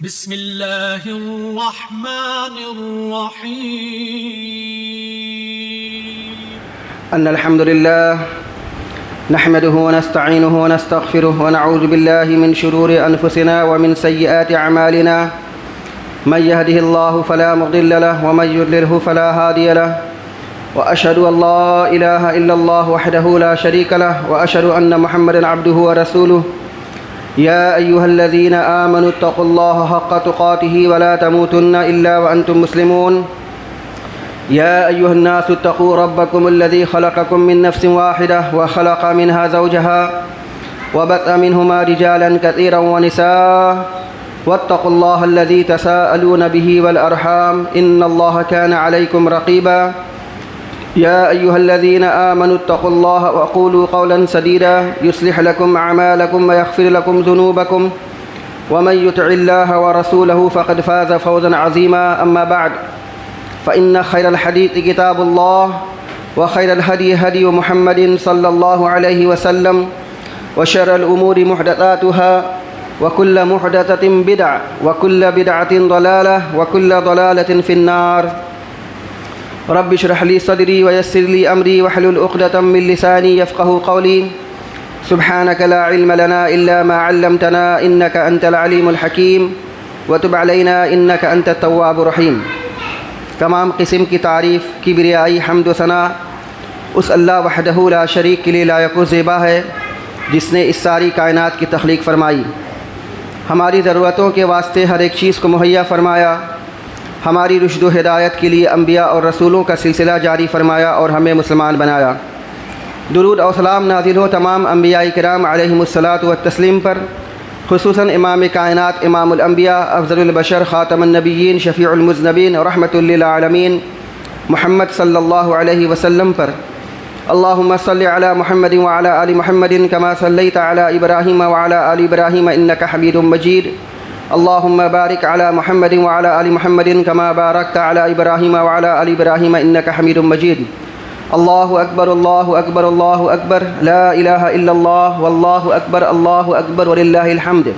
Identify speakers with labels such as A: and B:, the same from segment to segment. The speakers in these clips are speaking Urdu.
A: بسم الله الرحمن الرحيم.
B: أن الحمد لله نحمده ونستعينه ونستغفره ونعوذ بالله من شرور أنفسنا ومن سيئات أعمالنا. من يهده الله فلا مضل له ومن يضلله فلا هادي له، وأشهد أن لا إله إلا الله وحده لا شريك له، وأشهد أن محمدًا عبده ورسوله. يا أيها الذين آمنوا اتقوا الله حق تقاته ولا تموتن إلا وأنتم مسلمون. يا أيها الناس اتقوا ربكم الذي خلقكم من نفس واحدة وخلق منها زوجها وبث منهما رجالا كثيرا ونساء، واتقوا الله الذي تساءلون به والأرحام إن الله كان عليكم رقيبا. يا أيها الذين آمنوا اتقوا الله وقولوا قولا سديدا يصلح لكم أعمالكم ويغفر لكم ذنوبكم، ومن يطع الله ورسوله فقد فاز فوزا عظيما. أما بعد، فإن خير الحديث كتاب الله، وخير الهدي هدي محمد صلى الله عليه وسلم، وشر الأمور محدثاتها، وكل محدثة بدعة، وكل بدعة ضلالة، وكل ضلالة في النار. رب اشرح لي صدري ويسر لي أمري واحلل عقدة من لساني يفقهوا قولي. سبحانك لا علم لنا إلا ما علمتنا إنك أنت العليم الحكيم، وتب علينا إنك أنت التواب الرحيم. تمام قسم کی تعریف، کبریائی، حمد و ثنا اس اللہ وحدہ لا شریک کے لیے لائق و زیبا ہے جس نے اس ساری کائنات کی تخلیق فرمائی، ہماری ضرورتوں کے واسطے ہر ایک چیز کو مہیا فرمایا، ہماری رشد و ہدایت کے لیے انبیاء اور رسولوں کا سلسلہ جاری فرمایا اور ہمیں مسلمان بنایا۔ درود اور سلام نازل ہو تمام انبیاء کرام علیہم الصلاۃ والتسلیم پر، خصوصاً امام کائنات، امام الانبیاء، افضل البشر، خاتم النبیین، شفیع المذنبین، رحمۃ للعالمین محمد صلی اللہ علیہ وسلم پر۔ اللہم صلی علی محمد وعلی آل محمد کما صلیت علی ابراہیم وعلی آل ابراہیم انک حمید مجید۔ اللہم بارک علی محمد وعلی آل محمد کما بارکت علی ابراہیم وعلی آل ابراہیم انک حمید مجید۔ اللہ اکبر، اللہ اکبر، اللہ اکبر، لا الہ الا اللہ، واللہ اکبر، اللہ اکبر وللہ الحمد۔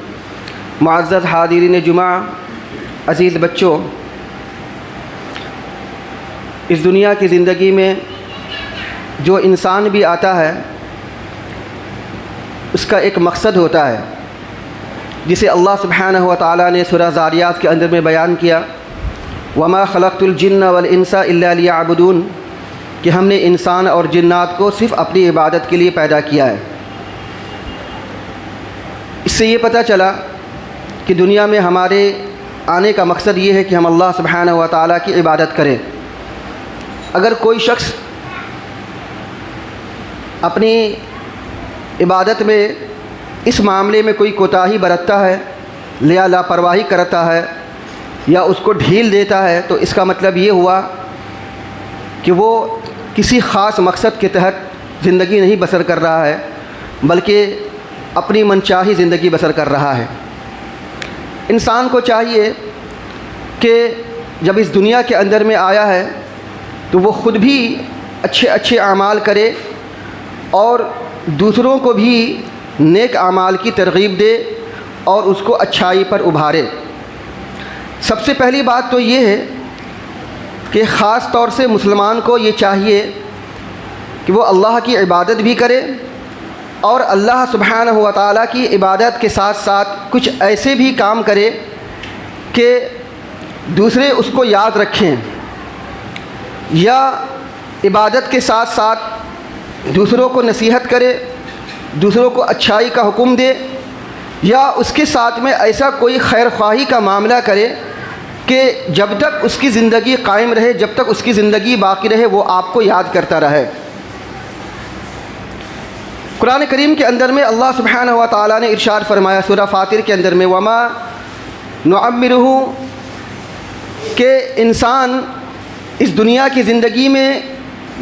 B: معزز حاضرین جمعہ، عزیز بچوں، اس دنیا کی زندگی میں جو انسان بھی آتا ہے اس کا ایک مقصد ہوتا ہے جسے اللہ سبحانہ و تعالیٰ نے سورہ ذاریات کے اندر میں بیان کیا، وما خلقت الجن والانس الا لیعبدون، کہ ہم نے انسان اور جنات کو صرف اپنی عبادت کے لیے پیدا کیا ہے۔ اس سے یہ پتہ چلا کہ دنیا میں ہمارے آنے کا مقصد یہ ہے کہ ہم اللہ سبحانہ و تعالیٰ کی عبادت کریں۔ اگر کوئی شخص اپنی عبادت میں اس معاملے میں کوئی کوتاہی برتتا ہے یا لاپرواہی کرتا ہے یا اس کو ڈھیل دیتا ہے تو اس کا مطلب یہ ہوا کہ وہ کسی خاص مقصد کے تحت زندگی نہیں بسر کر رہا ہے بلکہ اپنی منچاہی زندگی بسر کر رہا ہے۔ انسان کو چاہیے کہ جب اس دنیا کے اندر میں آیا ہے تو وہ خود بھی اچھے اچھے اعمال کرے اور دوسروں کو بھی نیک اعمال کی ترغیب دے اور اس کو اچھائی پر ابھارے۔ سب سے پہلی بات تو یہ ہے کہ خاص طور سے مسلمان کو یہ چاہیے کہ وہ اللہ کی عبادت بھی کرے اور اللہ سبحانہ و تعالیٰ کی عبادت کے ساتھ ساتھ کچھ ایسے بھی کام کرے کہ دوسرے اس کو یاد رکھیں، یا عبادت کے ساتھ ساتھ دوسروں کو نصیحت کرے، دوسروں کو اچھائی کا حکم دے، یا اس کے ساتھ میں ایسا کوئی خیر خواہی کا معاملہ کرے کہ جب تک اس کی زندگی قائم رہے، جب تک اس کی زندگی باقی رہے، وہ آپ کو یاد کرتا رہے۔ قرآن کریم کے اندر میں اللہ سبحانہ و تعالیٰ نے ارشاد فرمایا سورہ فاطر کے اندر میں، وما نعمرہ، کہ انسان اس دنیا کی زندگی میں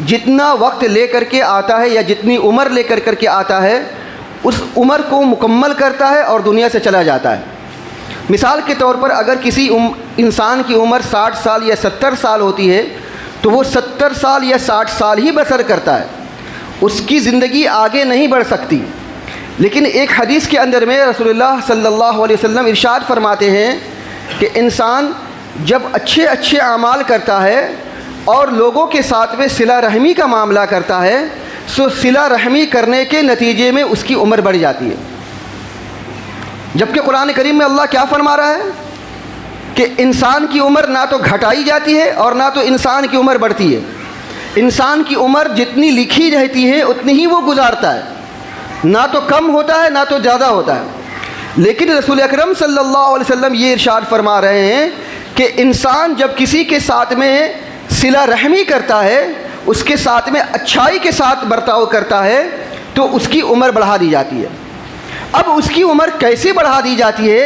B: جتنا وقت لے کر کے آتا ہے یا جتنی عمر لے کر کے آتا ہے اس عمر کو مکمل کرتا ہے اور دنیا سے چلا جاتا ہے۔ مثال کے طور پر اگر کسی انسان کی عمر 60 سال یا 70 سال ہوتی ہے تو وہ 70 سال یا 60 سال ہی بسر کرتا ہے، اس کی زندگی آگے نہیں بڑھ سکتی۔ لیکن ایک حدیث کے اندر میں رسول اللہ صلی اللہ علیہ وسلم ارشاد فرماتے ہیں کہ انسان جب اچھے اچھے اعمال کرتا ہے اور لوگوں کے ساتھ میں صلہ رحمی کا معاملہ کرتا ہے سو صلہ رحمی کرنے کے نتیجے میں اس کی عمر بڑھ جاتی ہے. جبکہ قرآن کریم میں اللہ کیا فرما رہا ہے کہ انسان کی عمر نہ تو گھٹائی جاتی ہے اور نہ تو انسان کی عمر بڑھتی ہے. انسان کی عمر جتنی لکھی رہتی ہے اتنی ہی وہ گزارتا ہے، نہ تو کم ہوتا ہے نہ تو زیادہ ہوتا ہے. لیکن رسول اکرم صلی اللہ علیہ وسلم یہ ارشاد فرما رہے ہیں کہ انسان جب کسی کے ساتھ میں صلہ رحمی کرتا ہے، اس کے ساتھ میں اچھائی کے ساتھ برتاؤ کرتا ہے تو اس کی عمر بڑھا دی جاتی ہے. اب اس کی عمر کیسے بڑھا دی جاتی ہے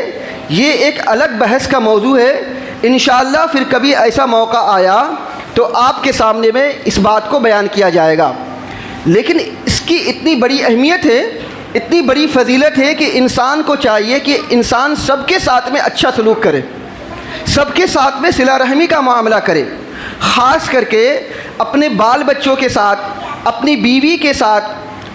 B: یہ ایک الگ بحث کا موضوع ہے. انشاءاللہ پھر کبھی ایسا موقع آیا تو آپ کے سامنے میں اس بات کو بیان کیا جائے گا. لیکن اس کی اتنی بڑی اہمیت ہے، اتنی بڑی فضیلت ہے کہ انسان کو چاہیے کہ انسان سب کے ساتھ میں اچھا سلوک کرے، سب کے ساتھ میں صلہ رحمی کا معاملہ کرے. خاص کر کے اپنے بال بچوں کے ساتھ، اپنی بیوی کے ساتھ،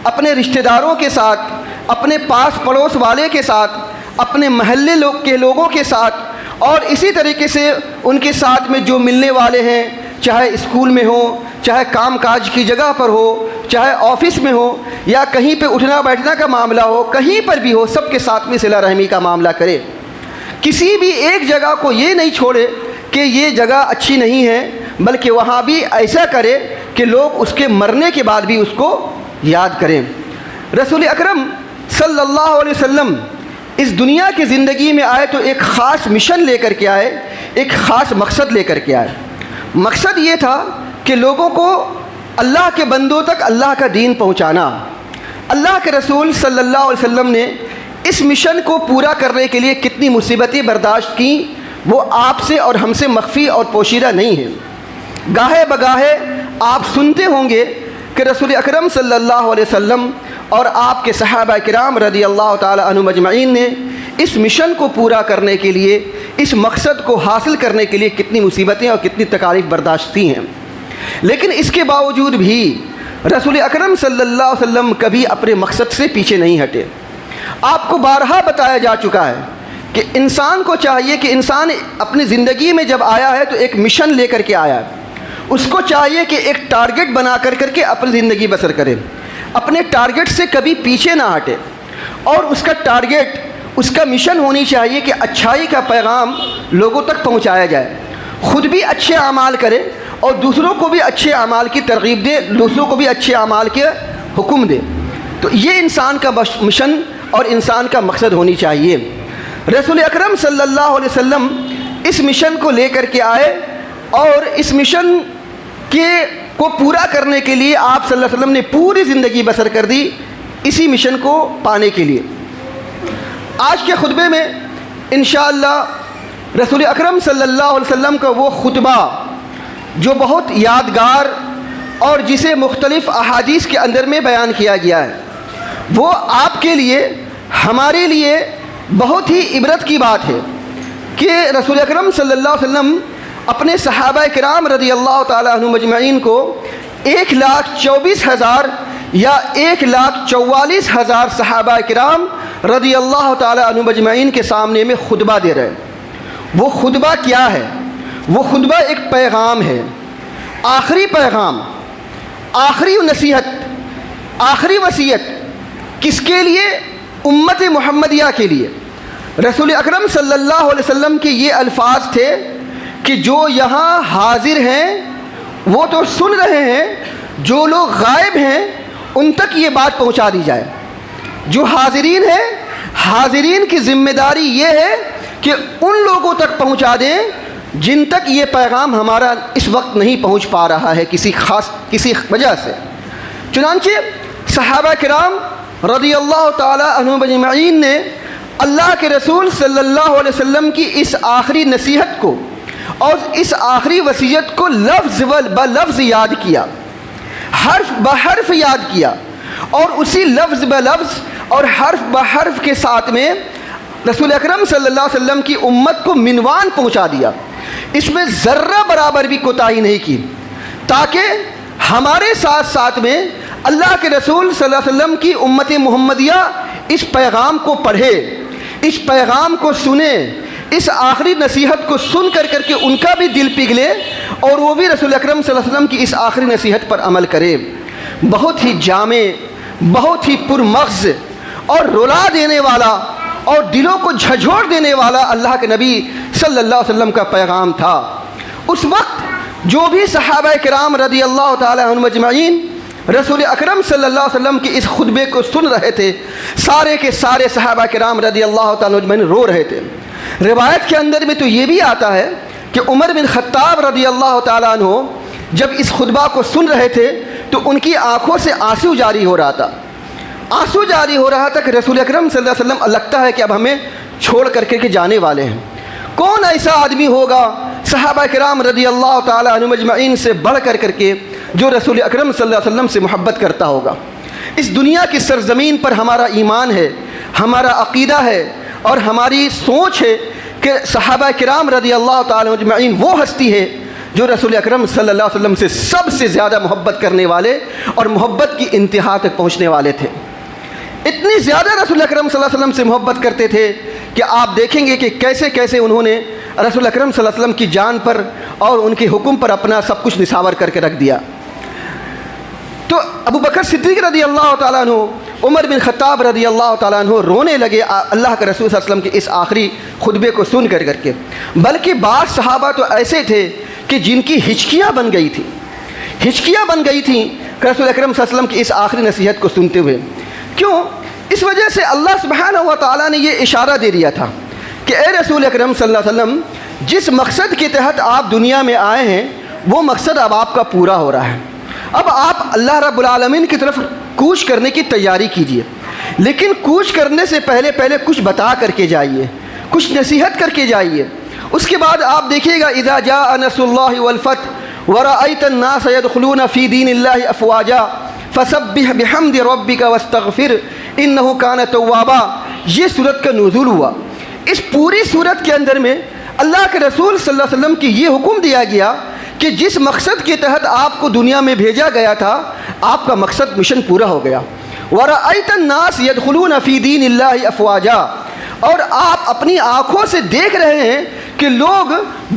B: اپنے رشتہ داروں کے ساتھ، اپنے پاس پڑوس والے کے ساتھ، اپنے محلے کے لوگوں کے ساتھ، اور اسی طریقے سے ان کے ساتھ میں جو ملنے والے ہیں، چاہے اسکول میں ہو، چاہے کام کاج کی جگہ پر ہو، چاہے آفس میں ہو، یا کہیں پہ اٹھنا بیٹھنا کا معاملہ ہو، کہیں پر بھی ہو، سب کے ساتھ میں صلہ رحمی کا معاملہ کرے. کسی بھی ایک جگہ کو یہ نہیں چھوڑے کہ یہ جگہ اچھی نہیں ہے، بلکہ وہاں بھی ایسا کرے کہ لوگ اس کے مرنے کے بعد بھی اس کو یاد کریں. رسول اکرم صلی اللہ علیہ وسلم اس دنیا کی زندگی میں آئے تو ایک خاص مشن لے کر کے آئے، ایک خاص مقصد لے کر کے آئے. مقصد یہ تھا کہ لوگوں کو اللہ کے بندوں تک اللہ کا دین پہنچانا. اللہ کے رسول صلی اللہ علیہ وسلم نے اس مشن کو پورا کرنے کے لیے کتنی مصیبتیں برداشت کیں وہ آپ سے اور ہم سے مخفی اور پوشیدہ نہیں ہیں. گاہے بگاہے آپ سنتے ہوں گے کہ رسول اکرم صلی اللہ علیہ وسلم اور آپ کے صحابہ کرام رضی اللہ تعالی عنہم اجمعین نے اس مشن کو پورا کرنے کے لیے، اس مقصد کو حاصل کرنے کے لیے کتنی مصیبتیں اور کتنی تکالیف برداشت کی ہیں. لیکن اس کے باوجود بھی رسول اکرم صلی اللہ علیہ وسلم کبھی اپنے مقصد سے پیچھے نہیں ہٹے. آپ کو بارہا بتایا جا چکا ہے کہ انسان کو چاہیے کہ انسان اپنی زندگی میں جب آیا ہے تو ایک مشن لے کر کے آیا ہے. اس کو چاہیے کہ ایک ٹارگٹ بنا کر کے اپنی زندگی بسر کرے، اپنے ٹارگٹ سے کبھی پیچھے نہ ہٹے. اور اس کا ٹارگٹ، اس کا مشن ہونی چاہیے کہ اچھائی کا پیغام لوگوں تک پہنچایا جائے، خود بھی اچھے اعمال کرے اور دوسروں کو بھی اچھے اعمال کی ترغیب دے، دوسروں کو بھی اچھے اعمال کے حکم دے. تو یہ انسان کا مشن اور انسان کا مقصد ہونی چاہیے. رسول اکرم صلی اللہ علیہ وسلم اس مشن کو لے کر کے آئے اور اس مشن کو پورا کرنے کے لیے آپ صلی اللہ علیہ وسلم نے پوری زندگی بسر کر دی اسی مشن کو پانے کے لیے. آج کے خطبے میں انشاءاللہ رسول اکرم صلی اللہ علیہ وسلم کا وہ خطبہ جو بہت یادگار اور جسے مختلف احادیث کے اندر میں بیان کیا گیا ہے، وہ آپ کے لیے، ہمارے لیے بہت ہی عبرت کی بات ہے کہ رسول اکرم صلی اللہ علیہ وسلم اپنے صحابہ کرام رضی اللہ تعالی عنہم اجمعین کو 1,24,000 یا 1,44,000 صحابہ کرام رضی اللہ تعالی عنہم اجمعین کے سامنے میں خطبہ دے رہے ہیں. وہ خطبہ کیا ہے؟ وہ خطبہ ایک پیغام ہے، آخری پیغام، آخری نصیحت، آخری وصیت. کس کے لیے؟ امت محمدیہ کے لیے. رسول اکرم صلی اللہ علیہ وسلم کے یہ الفاظ تھے کہ جو یہاں حاضر ہیں وہ تو سن رہے ہیں، جو لوگ غائب ہیں ان تک یہ بات پہنچا دی جائے. جو حاضرین ہیں، حاضرین کی ذمہ داری یہ ہے کہ ان لوگوں تک پہنچا دیں جن تک یہ پیغام ہمارا اس وقت نہیں پہنچ پا رہا ہے کسی وجہ سے. چنانچہ صحابہ کرام رضی اللہ تعالی عنہم اجمعین نے اللہ کے رسول صلی اللہ علیہ وسلم کی اس آخری نصیحت کو اور اس آخری وصیت کو لفظ بلفظ یاد کیا، حرف بحرف یاد کیا، اور اسی لفظ بلفظ اور حرف بحرف کے ساتھ میں رسول اکرم صلی اللہ علیہ وسلم کی امت کو عنوان پہنچا دیا. اس میں ذرہ برابر بھی کوتاہی نہیں کی، تاکہ ہمارے ساتھ ساتھ میں اللہ کے رسول صلی اللہ علیہ وسلم کی امت محمدیہ اس پیغام کو پڑھے، اس پیغام کو سنے اس آخری نصیحت کو سن کر کے ان کا بھی دل پگھلے اور وہ بھی رسول اکرم صلی اللہ علیہ وسلم کی اس آخری نصیحت پر عمل کرے۔ بہت ہی جامع، بہت ہی پرمغز اور رلا دینے والا اور دلوں کو جھنجھوڑ دینے والا اللہ کے نبی صلی اللہ علیہ وسلم کا پیغام تھا۔ اس وقت جو بھی صحابہ کرام رضی اللہ تعالی عنہم اجمعین رسول اکرم صلی اللہ علیہ وسلم کے اس خطبے کو سن رہے تھے، سارے کے سارے صحابہ کرام رضی اللہ تعالی عنہم اجمعین رو رہے تھے۔ روایت کے اندر میں تو یہ بھی آتا ہے کہ عمر بن خطاب رضی اللہ تعالیٰ عنہ جب اس خطبہ کو سن رہے تھے تو ان کی آنکھوں سے آنسو جاری ہو رہا تھا، آنسو جاری ہو رہا تھا کہ رسول اکرم صلی اللہ علیہ وسلم لگتا ہے کہ اب ہمیں چھوڑ کر کے جانے والے ہیں۔ کون ایسا آدمی ہوگا صحابہ کرام رضی اللہ تعالیٰ عنہم اجمعین سے بڑھ کر کے جو رسول اکرم صلی اللہ علیہ وسلم سے محبت کرتا ہوگا؟ اس دنیا کی سرزمین پر ہمارا ایمان ہے، ہمارا عقیدہ ہے اور ہماری سوچ ہے کہ صحابہ کرام رضی اللہ تعالیٰ اجمعین وہ ہستی ہے جو رسول اکرم صلی اللہ علیہ وسلم سے سب سے زیادہ محبت کرنے والے اور محبت کی انتہا تک پہنچنے والے تھے۔ اتنی زیادہ رسول اکرم صلی اللہ علیہ وسلم سے محبت کرتے تھے کہ آپ دیکھیں گے کہ کیسے کیسے انہوں نے رسول اکرم صلی اللہ علیہ وسلم کی جان پر اور ان کے حکم پر اپنا سب کچھ نثار کر کے رکھ دیا۔ تو ابو بکر صدیق رضی اللہ تعالیٰ عنہ، عمر بن خطاب رضی اللہ تعالیٰ عنہ رونے لگے اللہ کے رسول صلی اللہ علیہ وسلم کے اس آخری خطبے کو سن کر کے۔ بلکہ بعض صحابہ تو ایسے تھے کہ جن کی ہچکیاں بن گئی تھیں، ہچکیاں بن گئی تھیں کہ رسول اکرم صلی اللہ علیہ وسلم کی اس آخری نصیحت کو سنتے ہوئے۔ کیوں؟ اس وجہ سے اللہ سبحانہ و تعالیٰ نے یہ اشارہ دے دیا تھا کہ اے رسول اکرم صلی اللہ علیہ وسلم، جس مقصد کے تحت آپ دنیا میں آئے ہیں وہ مقصد اب آپ کا پورا ہو رہا ہے۔ اب آپ اللہ رب العالمین کی طرف کوچ کرنے کی تیاری کیجئے، لیکن کوچ کرنے سے پہلے کچھ بتا کر کے جائیے، کچھ نصیحت کر کے جائیے۔ اس کے بعد آپ دیکھیے گا اذا جاء نصر اللہ والفتح ورأیت الناس يدخلون فی دین اللہ افواجا فسبح بحمد ربک واستغفر انہ کان توابا۔ یہ سورت کا نزول ہوا۔ اس پوری سورت کے اندر میں اللہ کے رسول صلی اللہ علیہ وسلم کی یہ حکم دیا گیا کہ جس مقصد کے تحت آپ کو دنیا میں بھیجا گیا تھا آپ کا مقصد مشن پورا ہو گیا۔ وَرَأَيْتَ النَّاسِ يَدْخُلُونَ فِي دِينِ اللَّهِ أَفْوَاجًا، اور آپ اپنی آنکھوں سے دیکھ رہے ہیں کہ لوگ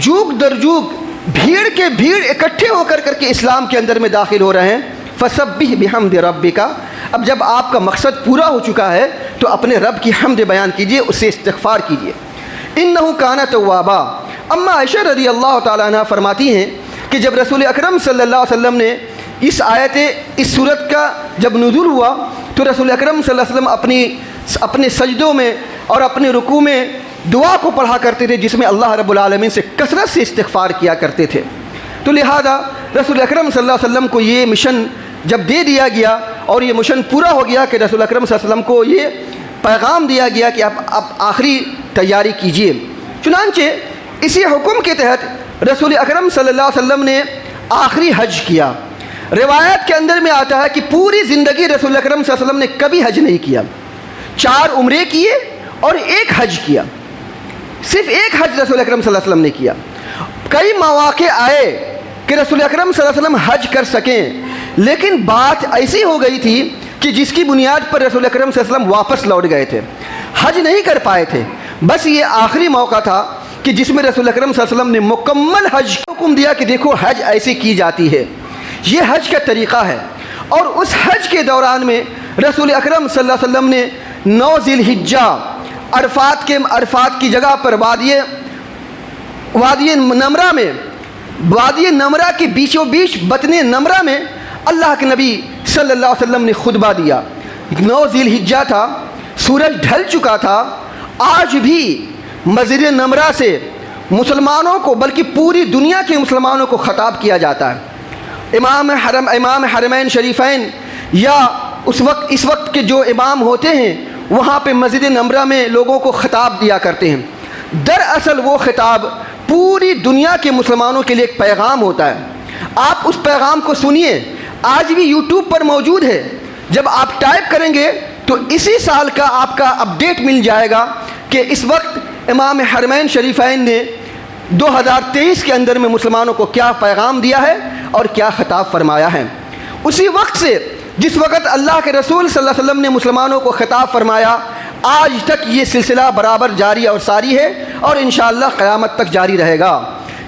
B: جوگ در جوگ، بھیڑ کے بھیڑ اکٹھے ہو کر کے اسلام کے اندر میں داخل ہو رہے ہیں۔ فَسَبِّحْ بِحَمْدِ رَبِّكَ، اب جب آپ کا مقصد پورا ہو چکا ہے تو اپنے رب کی حمد بیان کیجئے، اس سے استغفار کیجئے۔ إِنَّهُ كَانَ تَوَّابًا۔ اما عائشہ رضی اللہ تعالیٰ عنہ فرماتی ہیں کہ جب رسول اکرم صلی اللہ علیہ وسلم نے اس اس صورت کا جب نزول ہوا تو رسول اکرم صلی اللہ علیہ وسلم اپنے سجدوں میں اور اپنے رکوع میں دعا کو پڑھا کرتے تھے، جس میں اللہ رب العالمین سے کثرت سے استغفار کیا کرتے تھے۔ تو لہذا رسول اکرم صلی اللہ علیہ وسلم کو یہ مشن جب دے دیا گیا اور یہ مشن پورا ہو گیا کہ رسول اکرم صلی اللہ علیہ وسلم کو یہ پیغام دیا گیا کہ اب آخری تیاری کیجئے۔ چنانچہ اسی حکم کے تحت رسول اکرم صلی اللہ علیہ وسلم نے آخری حج کیا۔ روایت کے اندر میں آتا ہے کہ پوری زندگی رسول اکرم صلی اللہ علیہ وسلم نے کبھی حج نہیں کیا، 4 عمرے کیے اور 1 حج کیا، صرف 1 حج رسول اکرم صلی اللہ علیہ وسلم نے کیا۔ کئی مواقع آئے کہ رسول اکرم صلی اللہ علیہ وسلم حج کر سکیں، لیکن بات ایسی ہو گئی تھی کہ جس کی بنیاد پر رسول اکرم صلی اللہ علیہ وسلم واپس لوٹ گئے تھے، حج نہیں کر پائے تھے۔ بس یہ آخری موقع تھا کہ جس میں رسول اکرم صلی اللہ علیہ وسلم نے مکمل حج کا حکم دیا کہ دیکھو حج ایسے کی جاتی ہے، یہ حج کا طریقہ ہے۔ اور اس حج کے دوران میں رسول اکرم صلی اللہ علیہ وسلم نے 9 ذی الحجہ عرفات کی جگہ پر وادی نمرہ کے بیچوں بیچ بطن نمرہ میں اللہ کے نبی صلی اللہ علیہ وسلم نے خطبہ دیا۔ 9 ذی الحجہ تھا، سورج ڈھل چکا تھا۔ آج بھی مسجد نمرہ سے مسلمانوں کو بلکہ پوری دنیا کے مسلمانوں کو خطاب کیا جاتا ہے۔ امام حرمین شریفین یا اس وقت کے جو امام ہوتے ہیں وہاں پہ مسجد نمرہ میں لوگوں کو خطاب دیا کرتے ہیں۔ دراصل وہ خطاب پوری دنیا کے مسلمانوں کے لیے ایک پیغام ہوتا ہے۔ آپ اس پیغام کو سنیے، آج بھی یوٹیوب پر موجود ہے۔ جب آپ ٹائپ کریں گے تو اسی سال کا آپ کا اپڈیٹ مل جائے گا کہ اس وقت امام حرمین شریفین نے 2023 کے اندر میں مسلمانوں کو کیا پیغام دیا ہے اور کیا خطاب فرمایا ہے۔ اسی وقت سے جس وقت اللہ کے رسول صلی اللہ علیہ وسلم نے مسلمانوں کو خطاب فرمایا، آج تک یہ سلسلہ برابر جاری اور ساری ہے اور انشاءاللہ قیامت تک جاری رہے گا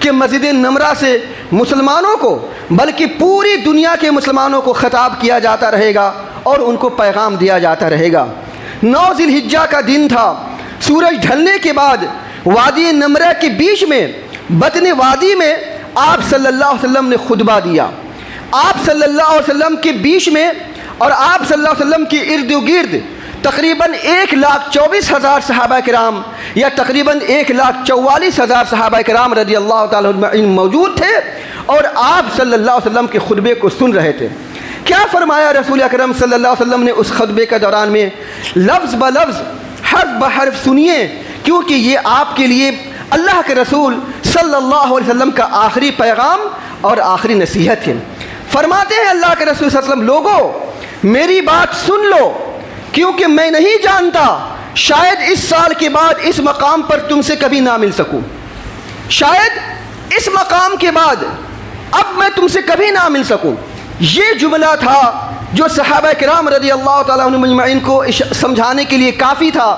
B: کہ مسجد نمرہ سے مسلمانوں کو بلکہ پوری دنیا کے مسلمانوں کو خطاب کیا جاتا رہے گا اور ان کو پیغام دیا جاتا رہے گا۔ 9 ذی الحجہ کا دن تھا، سورج ڈھلنے کے بعد وادی نمرہ کے بیچ میں بطن وادی میں آپ صلی اللہ علیہ وسلم نے خطبہ دیا۔ آپ صلی اللہ علیہ وسلم کے بیچ میں اور آپ صلی اللہ علیہ وسلم کے ارد و گرد تقریباً 1,24,000 صحابہ کرام یا تقریباً 1,44,000 صحابہ کرام رضی اللہ تعالیٰ عنہم موجود تھے اور آپ صلی اللہ علیہ وسلم کے خطبے کو سن رہے تھے۔ کیا فرمایا رسول اکرم صلی اللہ علیہ وسلم نے اس خطبے کے دوران میں؟ لفظ بلفظ حرف بحرف سنیے، کیونکہ یہ آپ کے لیے اللہ کے رسول صلی اللہ علیہ وسلم کا آخری پیغام اور آخری نصیحت ہے۔ فرماتے ہیں اللہ کے رسول صلی اللہ علیہ وسلم، لوگو میری بات سن لو، کیونکہ میں نہیں جانتا شاید اس سال کے بعد اس مقام پر تم سے کبھی نہ مل سکوں، شاید اس مقام کے بعد اب میں تم سے کبھی نہ مل سکوں۔ یہ جملہ تھا جو صحابہ کرام رضی اللہ تعالیٰ عنہم اجمعین کو سمجھانے کے لیے کافی تھا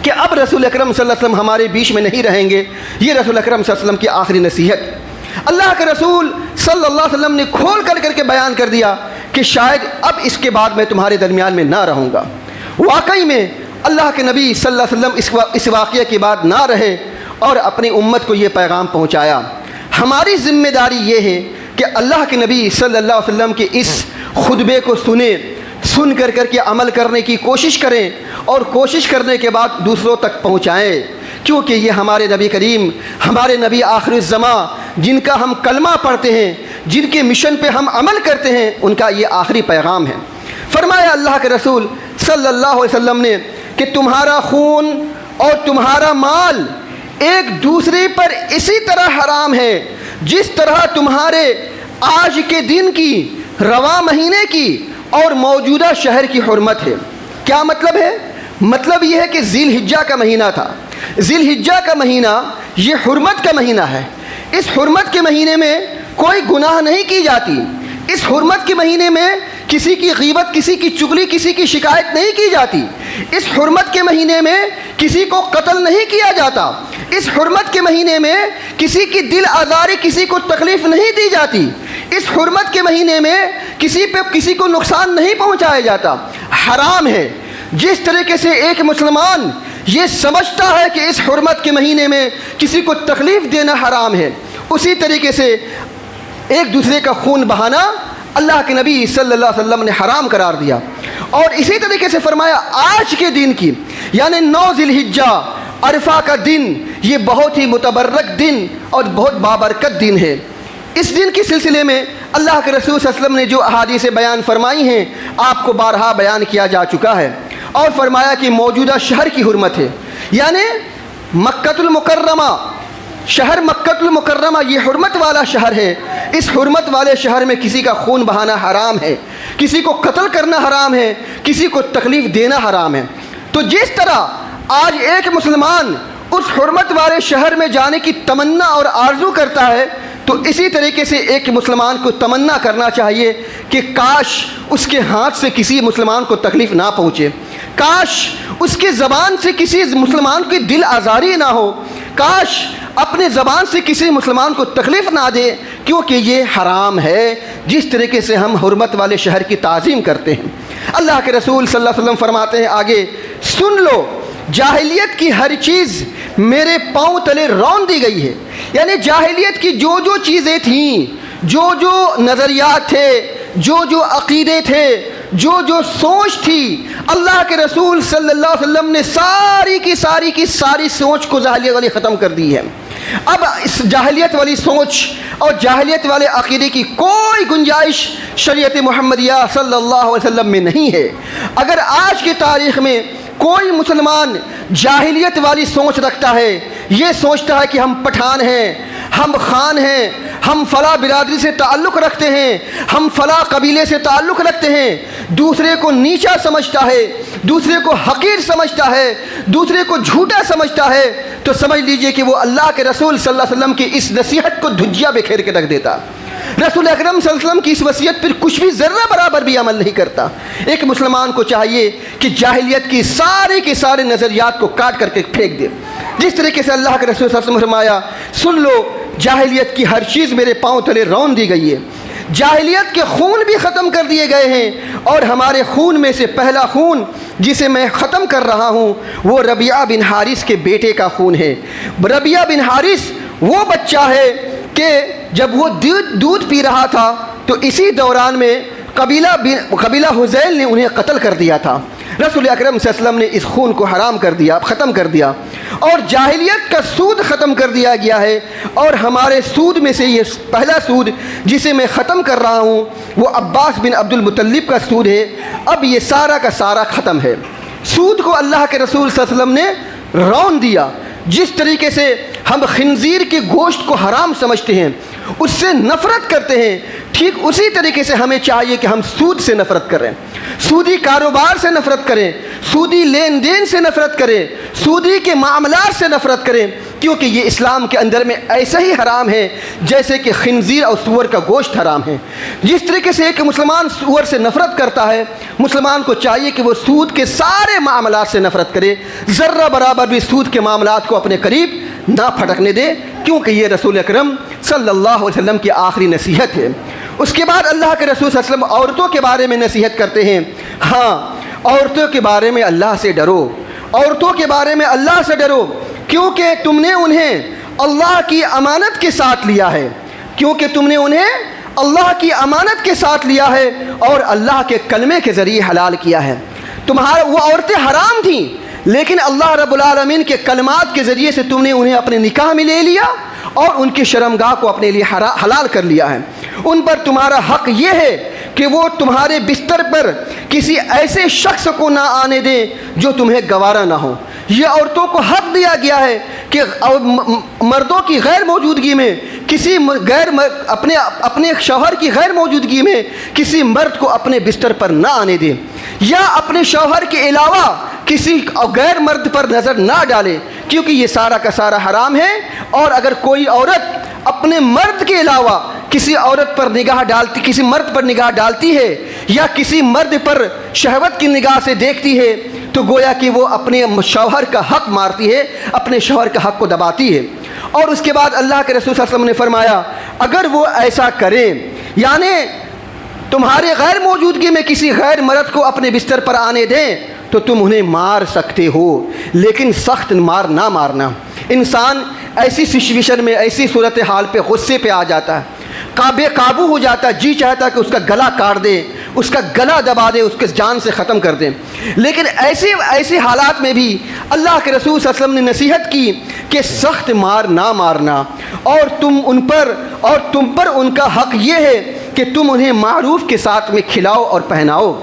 B: کہ اب رسول اکرم صلی اللہ علیہ وسلم ہمارے بیچ میں نہیں رہیں گے۔ یہ رسول اکرم صلی اللہ علیہ وسلم کی آخری نصیحت اللہ کے رسول صلی اللہ علیہ وسلم نے کھول کر کے بیان کر دیا کہ شاید اب اس کے بعد میں تمہارے درمیان میں نہ رہوں گا۔ واقعی میں اللہ کے نبی صلی اللہ علیہ وسلم اس واقعے کے بعد نہ رہے اور اپنی امت کو یہ پیغام پہنچایا۔ ہماری ذمہ داری یہ ہے کہ اللہ کے نبی صلی اللہ علیہ وسلم کے اس خطبے کو سن کر کے عمل کرنے کی کوشش کریں اور کوشش کرنے کے بعد دوسروں تک پہنچائیں، کیونکہ یہ ہمارے نبی کریم، ہمارے نبی آخر الزماں جن کا ہم کلمہ پڑھتے ہیں، جن کے مشن پہ ہم عمل کرتے ہیں، ان کا یہ آخری پیغام ہے۔ فرمایا اللہ کے رسول صلی اللہ علیہ وسلم نے کہ تمہارا خون اور تمہارا مال ایک دوسرے پر اسی طرح حرام ہے جس طرح تمہارے آج کے دن کی، رواں مہینے کی اور موجودہ شہر کی حرمت ہے۔ کیا مطلب ہے؟ مطلب یہ ہے کہ ذی الحجہ کا مہینہ تھا، ذی الحجہ کا مہینہ یہ حرمت کا مہینہ ہے۔ اس حرمت کے مہینے میں کوئی گناہ نہیں کی جاتی، اس حرمت کے مہینے میں کسی کی غیبت، کسی کی چغلی، کسی کی شکایت نہیں کی جاتی، اس حرمت کے مہینے میں کسی کو قتل نہیں کیا جاتا، اس حرمت کے مہینے میں کسی کی دل آزاری، کسی کو تکلیف نہیں دی جاتی، اس حرمت کے مہینے میں کسی کو نقصان نہیں پہنچایا جاتا۔ حرام ہے۔ جس طریقے سے ایک مسلمان یہ سمجھتا ہے کہ اس حرمت کے مہینے میں کسی کو تکلیف دینا حرام ہے، اسی طریقے سے ایک دوسرے کا خون بہانا اللہ کے نبی صلی اللہ علیہ وسلم نے حرام قرار دیا۔ اور اسی طریقے سے فرمایا آج کے دن کی یعنی 9 ذی الحجہ عرفہ کا دن یہ بہت ہی متبرک دن اور بہت بابرکت دن ہے۔ اس دن کے سلسلے میں اللہ کے رسول صلی اللہ علیہ وسلم نے جو احادیث بیان فرمائی ہیں آپ کو بارہا بیان کیا جا چکا ہے، اور فرمایا کہ موجودہ شہر کی حرمت ہے، یعنی مکۃ المکرمہ، شہر مکۃ المکرمہ یہ حرمت والا شہر ہے۔ اس حرمت والے شہر میں کسی کا خون بہانا حرام ہے، کسی کو قتل کرنا حرام ہے، کسی کو تکلیف دینا حرام ہے۔ تو جس طرح آج ایک مسلمان اس حرمت والے شہر میں جانے کی تمنا اور آرزو کرتا ہے، تو اسی طریقے سے ایک مسلمان کو تمنا کرنا چاہیے کہ کاش اس کے ہاتھ سے کسی مسلمان کو تکلیف نہ پہنچے، کاش اس کے زبان سے کسی مسلمان کی دل آزاری نہ ہو، کاش اپنے زبان سے کسی مسلمان کو تکلیف نہ دے، کیونکہ یہ حرام ہے جس طریقے سے ہم حرمت والے شہر کی تعظیم کرتے ہیں۔ اللہ کے رسول صلی اللہ علیہ وسلم فرماتے ہیں آگے، سن لو جاہلیت کی ہر چیز میرے پاؤں تلے رون دی گئی ہے، یعنی جاہلیت کی جو جو چیزیں تھیں، جو جو نظریات تھے، جو جو عقیدے تھے، جو جو سوچ تھی، اللہ کے رسول صلی اللہ علیہ وسلم نے ساری کی ساری سوچ کو جاہلیت والی ختم کر دی ہے۔ اب اس جاہلیت والی سوچ اور جاہلیت والے عقیدے کی کوئی گنجائش شریعت محمدیہ صلی اللہ علیہ وسلم میں نہیں ہے۔ اگر آج کی تاریخ میں کوئی مسلمان جاہلیت والی سوچ رکھتا ہے، یہ سوچتا ہے کہ ہم پٹھان ہیں، ہم خان ہیں، ہم فلاں برادری سے تعلق رکھتے ہیں، ہم فلاں قبیلے سے تعلق رکھتے ہیں، دوسرے کو نیچا سمجھتا ہے، دوسرے کو حقیر سمجھتا ہے، دوسرے کو جھوٹا سمجھتا ہے، تو سمجھ لیجئے کہ وہ اللہ کے رسول صلی اللہ علیہ وسلم کی اس نصیحت کو دھجیاں بکھیر کے رکھ دیتا۔ رسول اکرم صلی اللہ علیہ وسلم کی اس وصیت پر کچھ بھی ذرہ برابر بھی عمل نہیں کرتا۔ ایک مسلمان کو چاہیے کہ جاہلیت کی سارے کے سارے نظریات کو کاٹ کر کے پھینک دے۔ جس طریقے سے اللہ کے رسول صلی اللہ علیہ وسلم نے فرمایا، سن لو جاہلیت کی ہر چیز میرے پاؤں تلے رون دی گئی ہے، جاہلیت کے خون بھی ختم کر دیے گئے ہیں، اور ہمارے خون میں سے پہلا خون جسے میں ختم کر رہا ہوں وہ ربیعہ بن حارث کے بیٹے کا خون ہے۔ ربیعہ بن حارث وہ بچہ ہے کہ جب وہ دودھ پی رہا تھا تو اسی دوران میں قبیلہ حذیل نے انہیں قتل کر دیا تھا۔ رسول اکرم صلی اللہ علیہ وسلم نے اس خون کو حرام کر دیا، ختم کر دیا، اور جاہلیت کا سود ختم کر دیا گیا ہے۔ اور ہمارے سود میں سے یہ پہلا سود جسے میں ختم کر رہا ہوں وہ عباس بن عبد المطلب کا سود ہے۔ اب یہ سارا کا سارا ختم ہے۔ سود کو اللہ کے رسول صلی اللہ علیہ وسلم نے رون دیا۔ جس طریقے سے ہم خنزیر کے گوشت کو حرام سمجھتے ہیں، اس سے نفرت کرتے ہیں، ٹھیک اسی طریقے سے ہمیں چاہیے کہ ہم سود سے نفرت کریں، سودی کاروبار سے نفرت کریں، سودی لین دین سے نفرت کریں، سودی کے معاملات سے نفرت کریں، کیونکہ یہ اسلام کے اندر میں ایسا ہی حرام ہے جیسے کہ خنزیر اور سور کا گوشت حرام ہے۔ جس طریقے سے ایک مسلمان سور سے نفرت کرتا ہے، مسلمان کو چاہیے کہ وہ سود کے سارے معاملات سے نفرت کرے، ذرہ برابر بھی سود کے معاملات کو اپنے قریب نہ پھٹکنے دے، کیونکہ یہ رسول اکرم صلی اللہ علیہ وسلم کی آخری نصیحت ہے۔ اس کے بعد اللہ کے رسول صلی اللہ علیہ وسلم عورتوں کے بارے میں نصیحت کرتے ہیں۔ ہاں، عورتوں کے بارے میں اللہ سے ڈرو، عورتوں کے بارے میں اللہ سے ڈرو، کیونکہ تم نے انہیں اللہ کی امانت کے ساتھ لیا ہے، کیونکہ تم نے انہیں اللہ کی امانت کے ساتھ لیا ہے اور اللہ کے کلمے کے ذریعے حلال کیا ہے۔ تمہارا وہ عورتیں حرام تھیں، لیکن اللہ رب العالمین کے کلمات کے ذریعے سے تم نے انہیں اپنے نکاح میں لے لیا اور ان کی شرمگاہ کو اپنے لیے حلال کر لیا ہے۔ ان پر تمہارا حق یہ ہے کہ وہ تمہارے بستر پر کسی ایسے شخص کو نہ آنے دیں جو تمہیں گوارا نہ ہو۔ یہ عورتوں کو حق دیا گیا ہے کہ مردوں کی غیر موجودگی میں کسی اپنے شوہر کی غیر موجودگی میں کسی مرد کو اپنے بستر پر نہ آنے دیں، یا اپنے شوہر کے علاوہ کسی غیر مرد پر نظر نہ ڈالے، کیونکہ یہ سارا کا سارا حرام ہے۔ اور اگر کوئی عورت اپنے مرد کے علاوہ کسی مرد پر نگاہ ڈالتی ہے یا کسی مرد پر شہوت کی نگاہ سے دیکھتی ہے تو گویا کہ وہ اپنے شوہر کا حق مارتی ہے، اپنے شوہر کا حق کو دباتی ہے۔ اور اس کے بعد اللہ کے رسول صلی اللہ علیہ وسلم نے فرمایا، اگر وہ ایسا کریں، یعنی تمہارے غیر موجودگی میں کسی غیر مرد کو اپنے بستر پر آنے دیں، تو تم انہیں مار سکتے ہو، لیکن سخت مار نہ مارنا۔ انسان ایسی سچویشن میں، ایسی صورتحال پہ غصے پہ آ جاتا ہے، بے قابو ہو جاتا ہے، جی چاہتا ہے کہ اس کا گلا کاٹ دے، اس کا گلا دبا دے، اس کے جان سے ختم کر دیں۔ لیکن ایسے حالات میں بھی اللہ کے رسول صلی اللہ علیہ وسلم نے نصیحت کی کہ سخت مار نہ مارنا، اور تم پر ان کا حق یہ ہے کہ تم انہیں معروف کے ساتھ میں کھلاؤ اور پہناؤ۔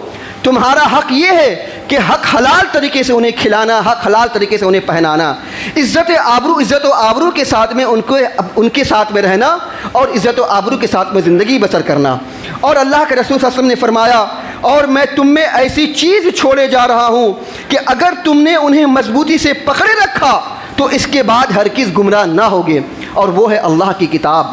B: تمہارا حق یہ ہے کہ حق حلال طریقے سے انہیں کھلانا، حق حلال طریقے سے انہیں پہنانا، عزت و آبرو کے ساتھ میں ان کے ساتھ میں رہنا اور عزت و آبرو کے ساتھ میں زندگی بسر کرنا۔ اور اللہ کے رسول صلی اللہ علیہ وسلم نے فرمایا، اور میں تم میں ایسی چیز چھوڑے جا رہا ہوں کہ اگر تم نے انہیں مضبوطی سے پکڑے رکھا تو اس کے بعد ہرگز گمراہ نہ ہوگے، اور وہ ہے اللہ کی کتاب،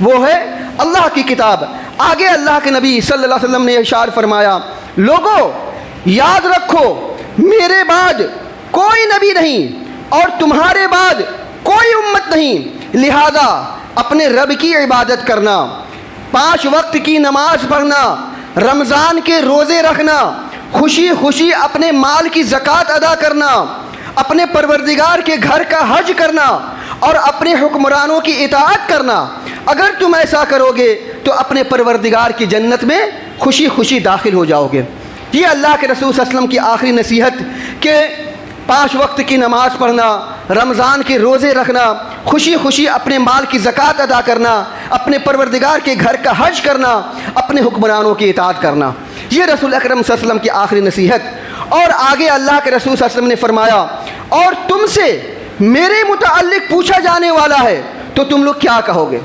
B: وہ ہے اللہ کی کتاب۔ آگے اللہ کے نبی صلی اللہ علیہ وسلم نے ارشاد فرمایا، لوگوں یاد رکھو میرے بعد کوئی نبی نہیں اور تمہارے بعد کوئی امت نہیں، لہذا اپنے رب کی عبادت کرنا، 5 وقت کی نماز پڑھنا، رمضان کے روزے رکھنا، خوشی خوشی اپنے مال کی زکوٰۃ ادا کرنا، اپنے پروردگار کے گھر کا حج کرنا اور اپنے حکمرانوں کی اطاعت کرنا۔ اگر تم ایسا کرو گے تو اپنے پروردگار کی جنت میں خوشی خوشی داخل ہو جاؤ گے۔ یہ اللہ کے رسول صلی اللہ علیہ وسلم کی آخری نصیحت کہ 5 وقت کی نماز پڑھنا، رمضان کے روزے رکھنا، خوشی خوشی اپنے مال کی زکوٰۃ ادا کرنا، اپنے پروردگار کے گھر کا حج کرنا، اپنے حکمرانوں کی اطاعت کرنا، یہ رسول اکرم صلی اللہ علیہ وسلم کی آخری نصیحت۔ اور آگے اللہ کے رسول صلی اللہ علیہ وسلم نے فرمایا، اور تم سے میرے متعلق پوچھا جانے والا ہے تو تم لوگ کیا کہو گے؟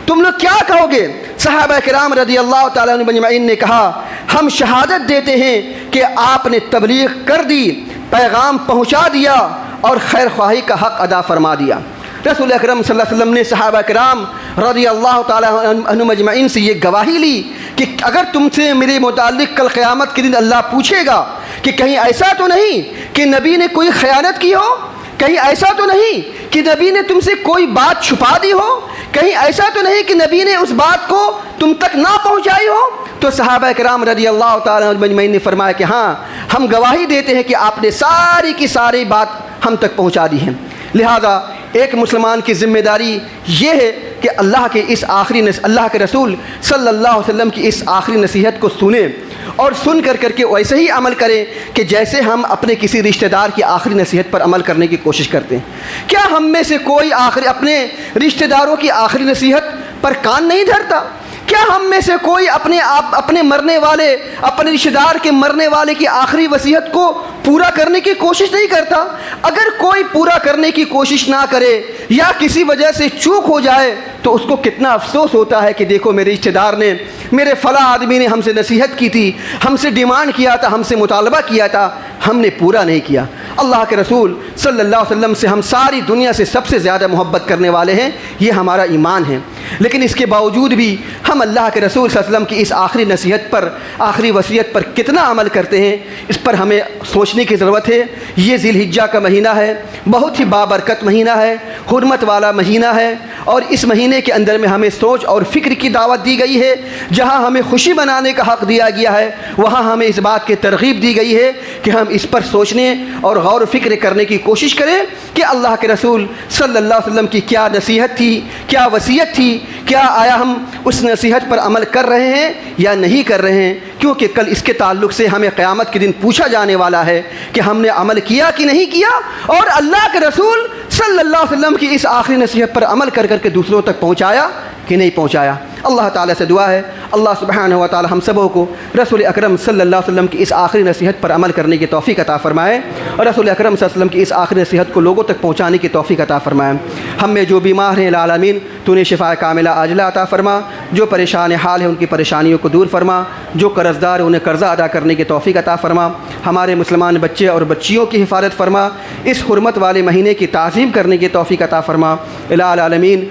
B: تم لوگ کیا کہو گے؟ صحابہ کرام رضی اللہ تعالیٰ عنہ اجمعین نے کہا، ہم شہادت دیتے ہیں کہ آپ نے تبلیغ کر دی، پیغام پہنچا دیا اور خیر خواہی کا حق ادا فرما دیا۔ رسول اکرم صلی اللہ علیہ وسلم نے صحابہ کرام رضی اللہ تعالیٰ عنہم اجمعین سے یہ گواہی لی کہ اگر تم سے میرے متعلق کل قیامت کے دن اللہ پوچھے گا کہ کہیں ایسا تو نہیں کہ نبی نے کوئی خیانت کی ہو، کہیں ایسا تو نہیں کہ نبی نے تم سے کوئی بات چھپا دی ہو، کہیں ایسا تو نہیں کہ نبی نے اس بات کو تم تک نہ پہنچائی ہو، تو صحابہ کرام رضی اللہ تعالیٰ عنہم اجمعین نے فرمایا کہ ہاں ہم گواہی دیتے ہیں کہ آپ نے ساری کی ساری بات ہم تک پہنچا دی ہیں۔ لہذا ایک مسلمان کی ذمہ داری یہ ہے کہ اللہ کے رسول صلی اللہ علیہ وسلم کی اس آخری نصیحت کو سنیں اور سن کر کے ویسے ہی عمل کریں کہ جیسے ہم اپنے کسی رشتہ دار کی آخری نصیحت پر عمل کرنے کی کوشش کرتے ہیں۔ کیا ہم میں سے کوئی اپنے رشتہ داروں کی آخری نصیحت پر کان نہیں دھرتا؟ کیا ہم میں سے کوئی اپنے مرنے والے، اپنے رشتہ دار کے مرنے والے کی آخری وصیت کو پورا کرنے کی کوشش نہیں کرتا؟ اگر کوئی پورا کرنے کی کوشش نہ کرے یا کسی وجہ سے چوک ہو جائے تو اس کو کتنا افسوس ہوتا ہے کہ دیکھو میرے رشتہ دار نے، میرے فلاں آدمی نے ہم سے نصیحت کی تھی، ہم سے ڈیمانڈ کیا تھا، ہم سے مطالبہ کیا تھا، ہم نے پورا نہیں کیا۔ اللہ کے رسول صلی اللہ علیہ وسلم سے ہم ساری دنیا سے سب سے زیادہ محبت کرنے والے ہیں، یہ ہمارا ایمان ہے، لیکن اس کے باوجود بھی ہم اللہ کے رسول صلی اللہ علیہ وسلم کی اس آخری نصیحت پر، آخری وصیت پر کتنا عمل کرتے ہیں، اس پر ہمیں سوچنے کی ضرورت ہے۔ یہ ذی الحجہ کا مہینہ ہے، بہت ہی بابرکت مہینہ ہے، حرمت والا مہینہ ہے، اور اس مہینے کے اندر میں ہمیں سوچ اور فکر کی دعوت دی گئی ہے۔ جہاں ہمیں خوشی منانے کا حق دیا گیا ہے، وہاں ہمیں اس بات کی ترغیب دی گئی ہے کہ ہم اس پر سوچنے اور غور و فکر کرنے کی کوشش کریں کہ اللہ کے رسول صلی اللہ علیہ وسلم کی کیا نصیحت تھی، کیا وصیت تھی، کیا آیا ہم اس نصیحت پر عمل کر رہے ہیں یا نہیں کر رہے ہیں، کیونکہ کل اس کے تعلق سے ہمیں قیامت کے دن پوچھا جانے والا ہے کہ ہم نے عمل کیا کہ نہیں کیا، اور اللہ کے رسول صلی اللہ علیہ وسلم کی اس آخری نصیحت پر عمل کر کے دوسروں تک پہنچایا کہ نہیں پہنچایا۔ اللہ تعالیٰ سے دعا ہے اللہ سبحانہ و تعالیٰ ہم سبوں کو رسول اکرم صلی اللہ علیہ وسلم کی اس آخری نصیحت پر عمل کرنے کی توفیق عطا فرمائے، اور رسول اکرم صلی اللہ علیہ وسلم کی اس آخری نصیحت کو لوگوں تک پہنچانے کی توفیق عطا فرمائے۔ ہم میں جو بیمار ہیں العالمین تو انہیں شفا کاملہ عاجلہ عطا فرما، جو پریشان حال ہیں ان کی پریشانیوں کو دور فرما، جو قرض دار ہیں انہیں قرضہ ادا کرنے کی توفیق عطا فرما، ہمارے مسلمان بچے اور بچیوں کی حفاظت فرما، اس حرمت والے مہینے کی تعظیم کرنے کی توفیق عطا فرما۔ العالمین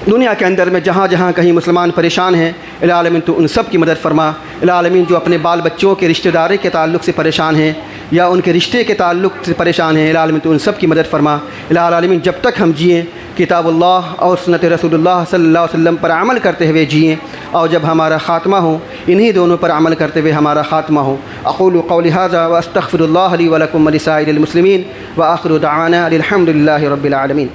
B: دنیا کے اندر میں جہاں جہاں کہیں مسلمان پریشان ہیں العالمین تو ان سب کی مدد فرما۔ العالمین جو اپنے بال بچوں کے رشتہ داری کے تعلق سے پریشان ہیں یا ان کے رشتے کے تعلق سے پریشان ہیں العالمین تو ان سب کی مدد فرما۔ العالمین جب تک ہم جئیں کتاب اللہ اور سنت رسول اللہ صلی اللہ علیہ وسلم پر عمل کرتے ہوئے جئیں، اور جب ہمارا خاتمہ ہو انہی دونوں پر عمل کرتے ہوئے ہمارا خاتمہ ہو۔ اقول قولی ھذا واستغفر اللہ لی ولکم ولسائر المسلمین وآخر دعوانا الحمد للہ رب العالمین۔